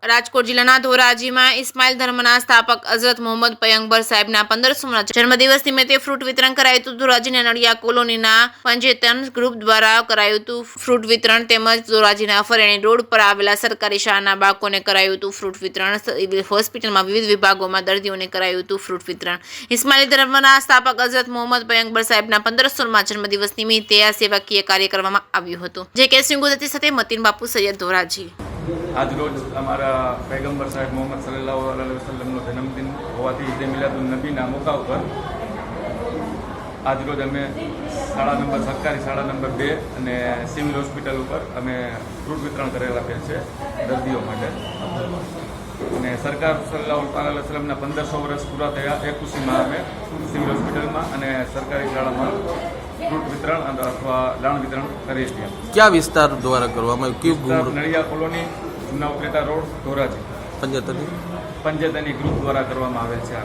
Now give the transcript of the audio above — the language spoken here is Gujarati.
રાજકોટ જિલ્લાના ધોરાજીમાં ઇસ્માઇલ ધર્મના સ્થાપક હઝરત મોહમ્મદ પયગંબર સાહેબના 1500મા જન્મદિવસ નિમિત્તે ફ્રૂટ વિતરણ કરાયું હતું। ધોરાજીના નડિયા કોલોનીના પંચેતન ગ્રુપ દ્વારા કરાયું હતું ફ્રૂટ વિતરણ તેમજ ધોરાજીના ફરેણી રોડ પર આવેલા સરકારી શાળાના બાળકોને કરાયું હતું ફ્રૂટ વિતરણ। સિવિલ હોસ્પિટલમાં વિવિધ વિભાગોમાં દર્દીઓને કરાયું હતું ફ્રૂટ વિતરણ। ઇસ્માઇલ ધર્મના સ્થાપક હઝરત મોહમ્મદ પયગંબર સાહેબના 1500મા જન્મદિવસ નિમિત્તે આ સેવાકીય કાર્ય કરવામાં આવ્યું હતું। જે કે સિંગુદતી સાથે મતીન બાપુ સૈયદ ધોરાજી। આજ રોજ અમારા પૈગંબર સાહેબ મોહમ્મદ સલ્લલ્લાહુ અલૈહિ વસલ્લમનો જન્મદિન હોવાથી ઈદે મિલાદુન નબીના મોકા ઉપર આજ રોજ અમે સરકારી શાળા નંબર 2 અને સિવિલ હોસ્પિટલ ઉપર અમે ફ્રૂટ વિતરણ કરેલા છે દર્દીઓ માટે। અને સરકાર સલ્લલ્લાહુ અલૈહિ વસલ્લમના 1500 વર્ષ પૂરા થયા એ ખુશીમાં અમે સિવિલ હોસ્પિટલમાં અને સરકારી શાળામાં ફ્રૂટ વિતરણ અથવા લાણ વિતરણ કરીએ છીએ। ક્યાં વિસ્તાર દ્વારા કરવામાં આવ્યું? નડિયા કોલોની, જૂના ઉપલેટા રોડ, ધોરાજી, પંચેતની પંચેતની ગ્રુપ દ્વારા કરવામાં આવેલ છે।